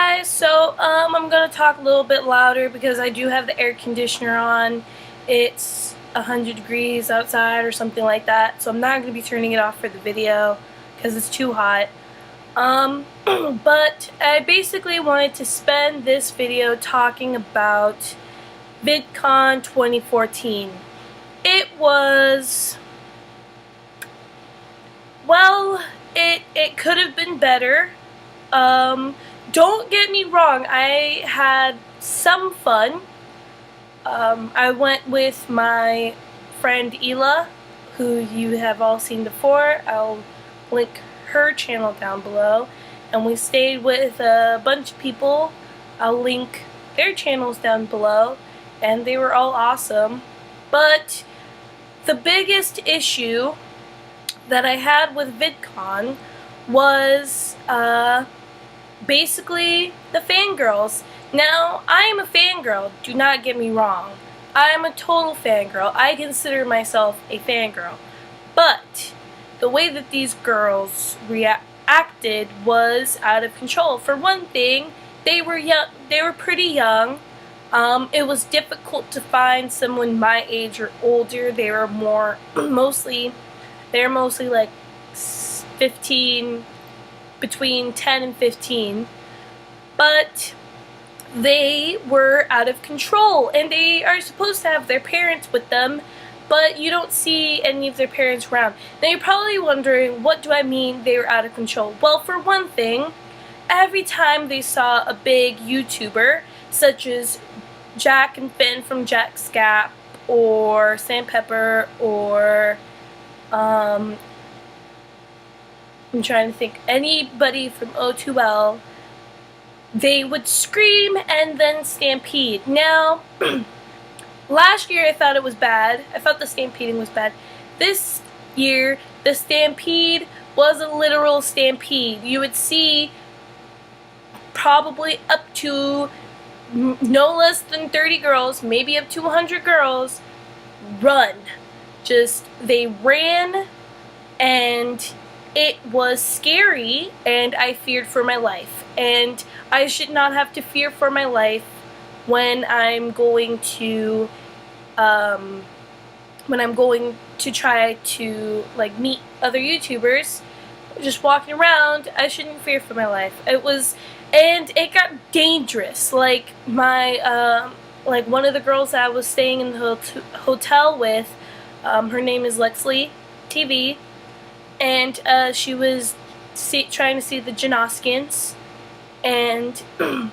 guys, so I'm gonna talk a little bit louder because I do have the air conditioner on. It's 100 degrees outside or something like that, so I'm not gonna be turning it off for the video because it's too hot. But I basically wanted to spend this video talking about VidCon 2014. It was, well, it could have been better. Don't get me wrong, I had some fun. I went with my friend Ela, who you have all seen before. I'll link her channel down below. And we stayed with a bunch of people. I'll link their channels down below. And they were all awesome. But the biggest issue that I had with VidCon was basically the fangirls. Now, I am a fangirl, do not get me wrong. I am a total fangirl. I consider myself a fangirl. But the way that these girls reacted was out of control. For one thing, they were young. They were pretty young. It was difficult to find someone my age or older. They were mostly like 15, between 10 and 15, but they were out of control, and they are supposed to have their parents with them, but you don't see any of their parents around. Now you're probably wondering, what do I mean they were out of control? Well, for one thing, every time they saw a big YouTuber, such as Jack and Finn from Jack's Gap, or Sandpepper, or I'm trying to think, anybody from O2L, they would scream and then stampede. Now, last year I thought it was bad. I thought the stampeding was bad. This year, the stampede was a literal stampede. You would see probably up to no less than 30 girls, maybe up to 100 girls, run. They ran, and it was scary, and I feared for my life. And I should not have to fear for my life when I'm going to try to like meet other YouTubers. Just walking around, I shouldn't fear for my life. And it got dangerous. Like like one of the girls that I was staying in the hotel with, her name is Lexley TV. And she was trying to see the Janoskians, and the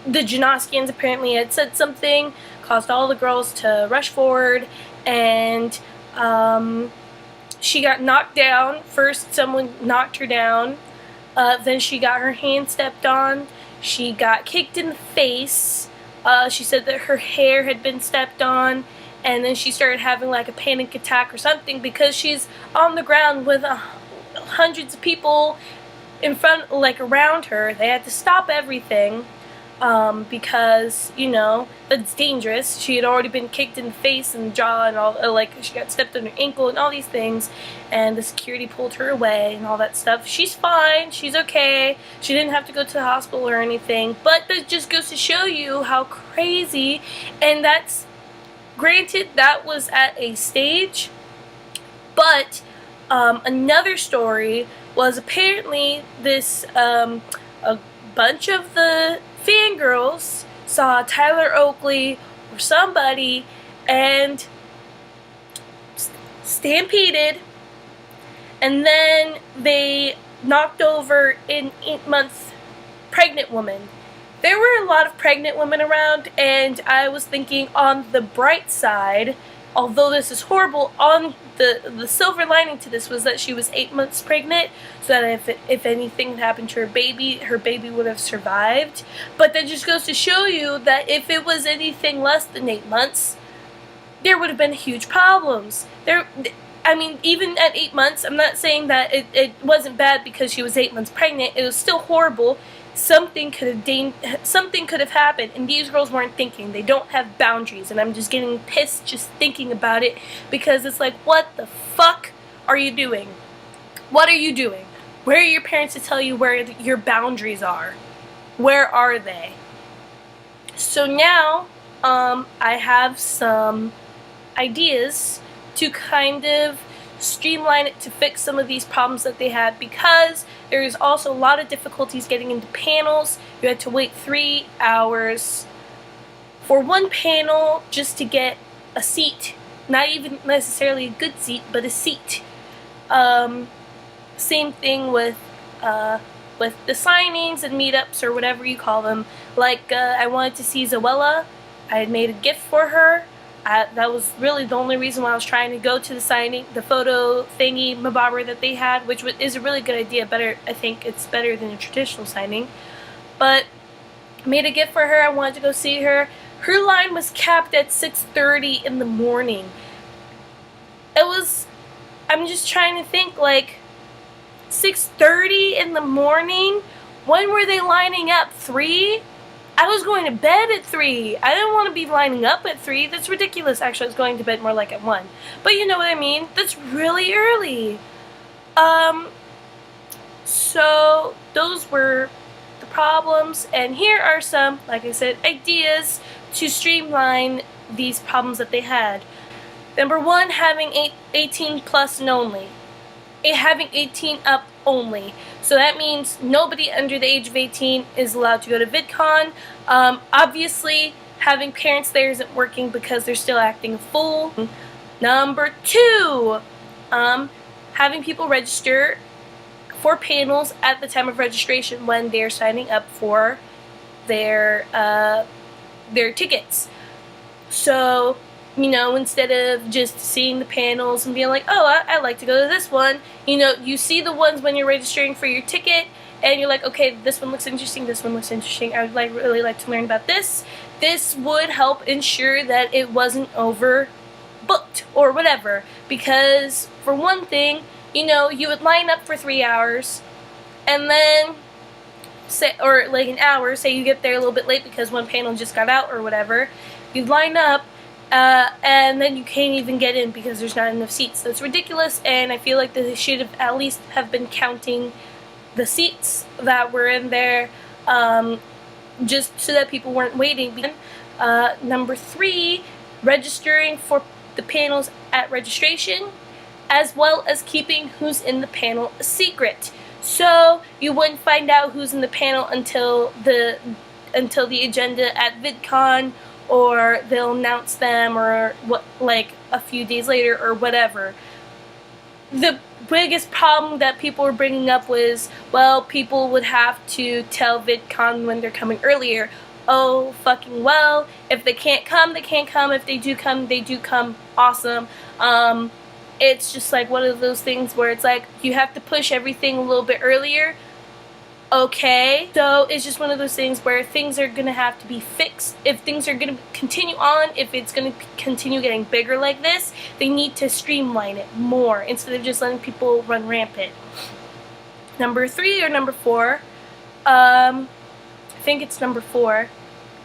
Janoskians apparently had said something, caused all the girls to rush forward, and she got knocked down. First someone knocked her down, then she got her hand stepped on, she got kicked in the face, she said that her hair had been stepped on, and then she started having like a panic attack or something because she's on the ground with hundreds of people in front, like around her. They had to stop everything because, you know, that's dangerous. She had already been kicked in the face and the jaw and all, like she got stepped on her ankle and all these things, and the security pulled her away and all that stuff. She's fine, she's okay, she didn't have to go to the hospital or anything, but that just goes to show you how crazy. And that's granted, that was at a stage, but another story was apparently this, a bunch of the fangirls saw Tyler Oakley or somebody and stampeded, and then they knocked over an 8-month pregnant woman. There were a lot of pregnant women around, and I was thinking, on the bright side, although this is horrible, on the silver lining to this was that she was 8 months pregnant, so that if anything had happened to her baby would have survived. But that just goes to show you that if it was anything less than 8 months, there would have been huge problems. I mean, even at 8 months, I'm not saying that it wasn't bad because she was 8 months pregnant. It was still horrible. Something could have happened, and these girls weren't thinking. They don't have boundaries, and I'm just getting pissed just thinking about it, because it's like, what the fuck are you doing? What are you doing? Where are your parents to tell you where your boundaries are? Where are they? So now I have some ideas to kind of streamline it to fix some of these problems that they had, because there is also a lot of difficulties getting into panels. You had to wait 3 hours for one panel just to get a seat, not even necessarily a good seat, but a seat. Same thing with the signings and meetups, or whatever you call them. Like, I wanted to see Zoella. I had made a gift for her. That was really the only reason why I was trying to go to the signing, the photo thingy mabobber that they had, which is a really good idea. I think it's better than a traditional signing. But I made a gift for her. I wanted to go see her. Her line was capped at 6:30 in the morning. I'm just trying to think, like, 6:30 in the morning? When were they lining up? 3? I was going to bed at 3. I didn't want to be lining up at 3. That's ridiculous. Actually, I was going to bed more like at 1. But you know what I mean? That's really early. So those were the problems, and here are some, like I said, ideas to streamline these problems that they had. Number 1, having 18 plus and only. Having 18 up only. So that means nobody under the age of 18 is allowed to go to VidCon. Obviously, having parents there isn't working because they're still acting a fool. Number 2, having people register for panels at the time of registration when they're signing up for their tickets. So, you know, instead of just seeing the panels and being like, oh, I'd like to go to this one, you know, you see the ones when you're registering for your ticket, and you're like, okay, this one looks interesting, this one looks interesting, I would really like to learn about this. This would help ensure that it wasn't overbooked or whatever, because for one thing, you know, you would line up for 3 hours, and then or like an hour, say you get there a little bit late because one panel just got out or whatever, you'd line up, and then you can't even get in because there's not enough seats. That's ridiculous, and I feel like they should have at least have been counting the seats that were in there, just so that people weren't waiting. Number 3, registering for the panels at registration, as well as keeping who's in the panel a secret. So you wouldn't find out who's in the panel until the agenda at VidCon, or they'll announce them, or like a few days later or whatever. The biggest problem that people were bringing up was, well, people would have to tell VidCon when they're coming earlier. Oh, fucking well, if they can't come, they can't come. If they do come, they do come. Awesome. It's just like one of those things where it's like you have to push everything a little bit earlier. Okay, so it's just one of those things where things are gonna have to be fixed. If things are gonna continue on, if it's gonna continue getting bigger like this, they need to streamline it more instead of just letting people run rampant. Number 3 or number 4, I think it's number 4,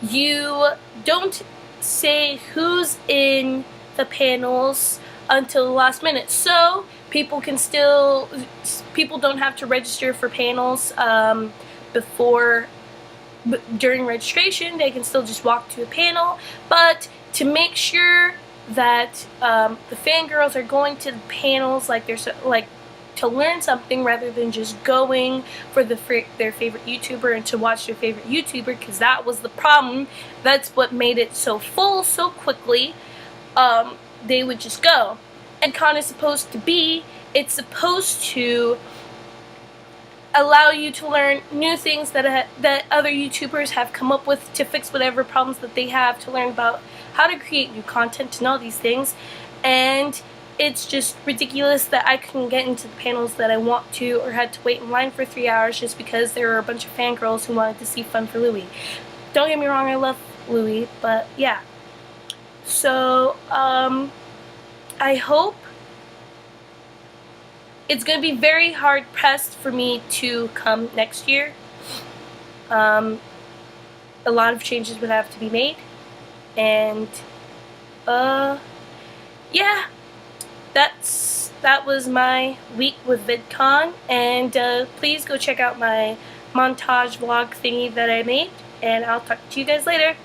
you don't say who's in the panels until the last minute, so people don't have to register for panels during registration. They can still just walk to a panel, but to make sure that the fangirls are going to the panels like to learn something rather than just going for their favorite YouTuber and to watch their favorite YouTuber, because that was the problem. That's what made it so full so quickly. They would just go. And VidCon is supposed to be, it's supposed to allow you to learn new things that other YouTubers have come up with to fix whatever problems that they have, to learn about how to create new content and all these things. And it's just ridiculous that I couldn't get into the panels that I want to, or had to wait in line for 3 hours just because there were a bunch of fangirls who wanted to see Fun for Louie. Don't get me wrong, I love Louie, but yeah. So, I hope. It's going to be very hard pressed for me to come next year. A lot of changes would have to be made. And, yeah. That was my week with VidCon. And please go check out my montage vlog thingy that I made, and I'll talk to you guys later.